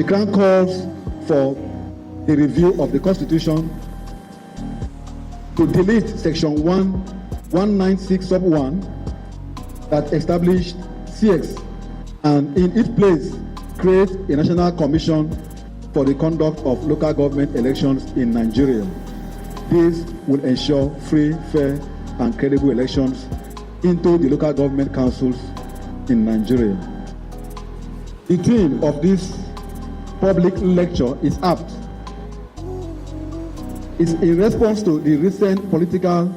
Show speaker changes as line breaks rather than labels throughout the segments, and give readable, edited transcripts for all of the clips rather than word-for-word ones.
Chran calls for a review of the Constitution to delete Section 196 sub 1 that established CX and in its place create a national commission for the conduct of local government elections in Nigeria. This will ensure free, fair, and credible elections into the local government councils in Nigeria. The theme of this public lecture is apt. It's in response to the recent political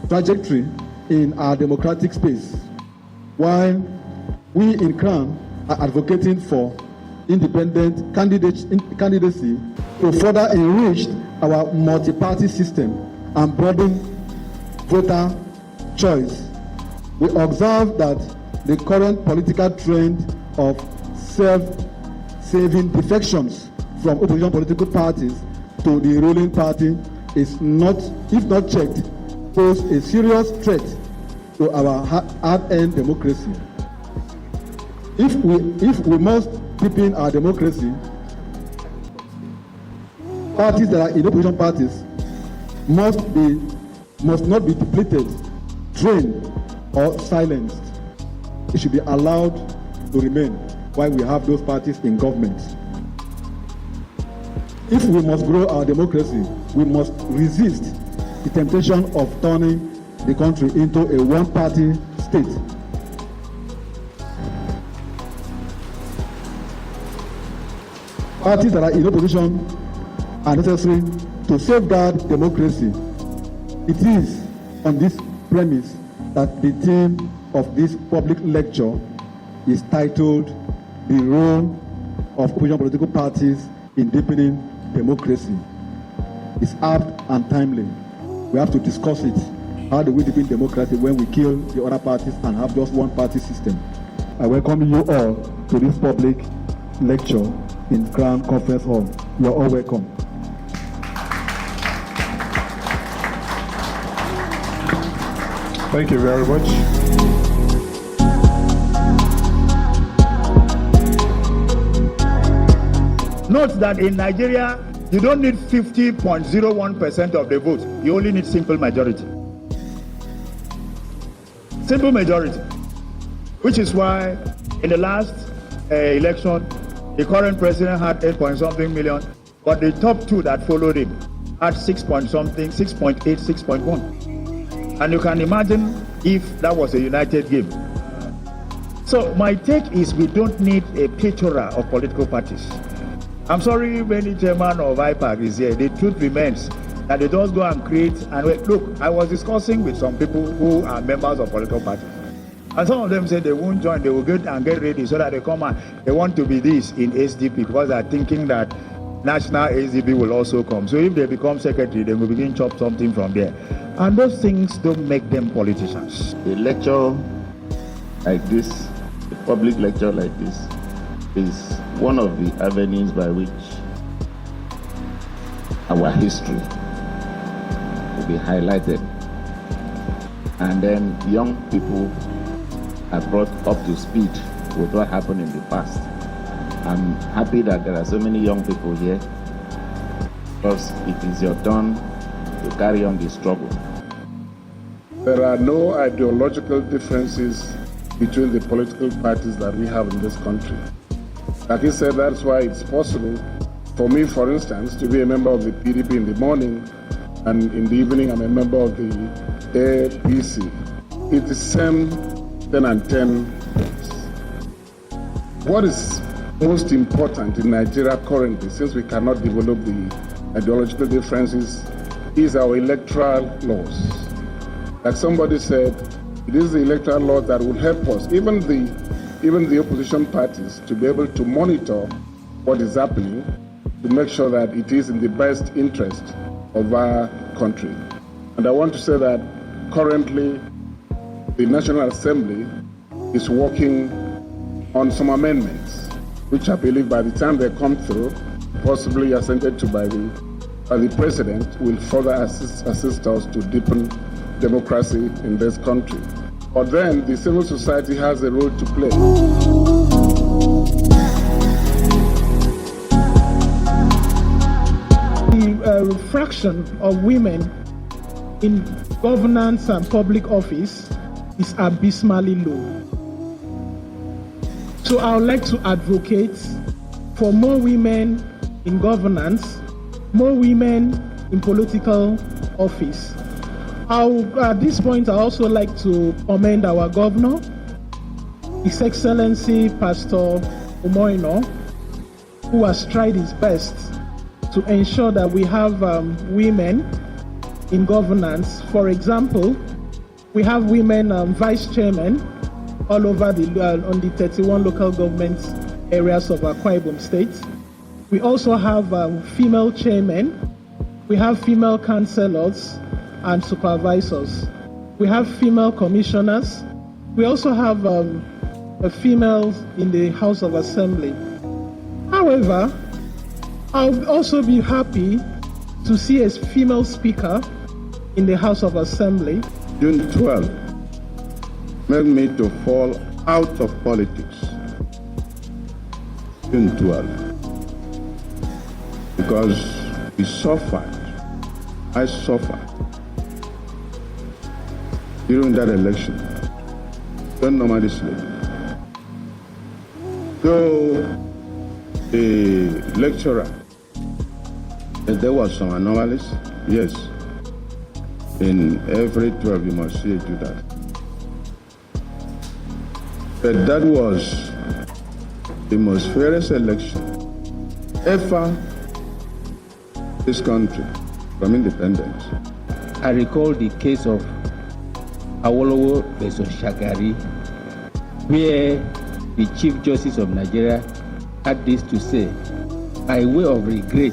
trajectory in our democratic space. While we in Chran are advocating for independent candidacy to further enrich our multi-party system and broaden voter choice, we observe that the current political trend of self-saving defections from opposition political parties to the ruling party is not, if not checked, pose a serious threat to our hard-earned democracy. If we must deepen our democracy, parties that are in opposition parties must not be depleted, drained, or silenced. It should be allowed to remain while we have those parties in government. If we must grow our democracy, we must resist the temptation of turning the country into a one-party state. Parties that are in opposition are necessary to safeguard democracy. It is on this premise that the theme of this public lecture is titled "The Role of Opposition Political Parties in Deepening Democracy." It's apt and timely. We have to discuss it. How do we deepen democracy when we kill the other parties and have just one party system? I welcome you all to this public lecture in Chran Conference Hall. You are all welcome.
Thank you very much.
Note that in Nigeria, you don't need 50.01% of the vote. You only need simple majority. Simple majority. Which is why in the last election, the current president had 8-point-something million, but the top two that followed him had 6-point-something, 6.8, 6.1. And you can imagine if that was a united game. So my take is we don't need a plethora of political parties. I'm sorry if any chairman of IPAC is here. The truth remains that they just go and create and wait. Look, I was discussing with some people who are members of political parties. And some of them said they won't join, they will get ready so that they come and they want to be this in SDP because they're thinking that national SDP will also come. So if they become secretary, they will begin chop something from there. And those things don't make them politicians.
A lecture like this, a public lecture like this, is one of the avenues by which our history will be highlighted. And then young people are brought up to speed with what happened in the past. I'm happy that there are so many young people here because it is your turn to carry on the struggle.
There are no ideological differences between the political parties that we have in this country. Like he said, that's why it's possible for me, for instance, to be a member of the PDP in the morning and in the evening I'm a member of the APC. It is same 10 and 10. What is most important in Nigeria currently, since we cannot develop the ideological differences, is our electoral laws. Like somebody said, it is the electoral law that will help us, even the opposition parties, to be able to monitor what is happening, to make sure that it is in the best interest of our country. And I want to say that currently the National Assembly is working on some amendments, which I believe by the time they come through, possibly assented to by the President, will further assist us to deepen democracy in this country. But then the civil society has a role to play.
fraction of women in governance and public office is abysmally low. So I would like to advocate for more women in governance, more women in political office. At this point, I also like to commend our governor, His Excellency Pastor Umoino, who has tried his best to ensure that we have women in governance. For example, we have women vice chairmen all over on the 31 local government areas of Akwa Ibom State. We also have female chairmen. We have female councillors and supervisors. We have female commissioners. We also have a female in the House of Assembly. However, I'll also be happy to see a female speaker in the House of Assembly.
June 12 made me to fall out of politics. June 12. Because we suffered. I suffered during that election. Don't normally sleep. So the lecturer, there was some anomalies. Yes. In every 12 you must see do that. But that was the most fairest election ever this country from independence.
I recall the case of Awolowo versus Shagari, where the Chief Justice of Nigeria had this to say, by way of regret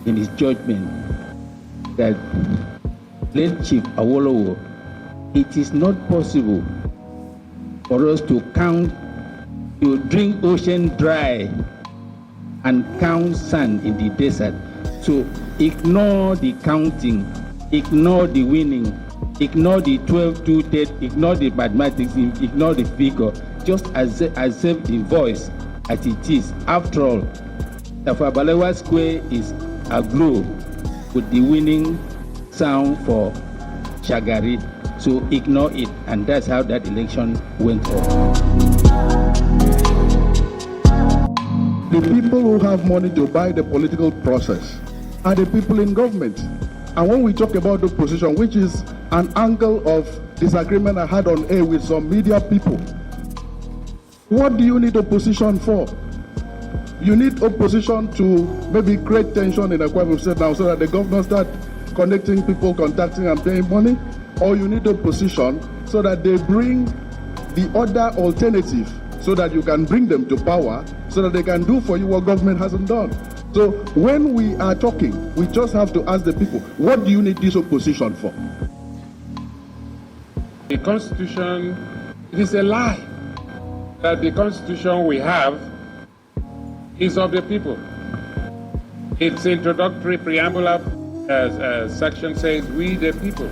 in his judgment, that late Chief Awolowo, it is not possible for us to drink ocean dry and count sand in the desert. So ignore the counting, ignore the winning, ignore the 12, 2, 10, ignore the mathematics, ignore the figure, just accept the voice as it is. After all, Tafawa Balewa Square is aglow with the winning sound for Shagari. So ignore it, and that's how that election went on.
The people who have money to buy the political process are the people in government. And when we talk about the opposition, which is an angle of disagreement I had on air with some media people, what do you need opposition for? You need opposition to maybe create tension in Akwa Ibom State now so that the governor start connecting people, contacting and paying money, or you need opposition so that they bring the other alternative so that you can bring them to power so that they can do for you what government hasn't done. So when we are talking, we just have to ask the people, what do you need this opposition for?
The Constitution, it is a lie that the Constitution we have is of the people. Its introductory preamble section says, we the people.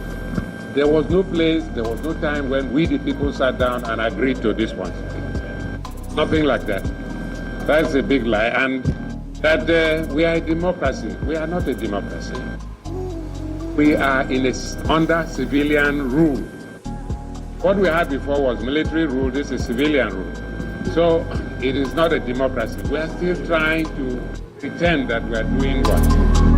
There was no place, there was no time when we the people sat down and agreed to this one. Nothing like that. That's a big lie. And that we are a democracy. We are not a democracy. We are under civilian rule. What we had before was military rule. This is civilian rule. So it is not a democracy. We are still trying to pretend that we are doing what?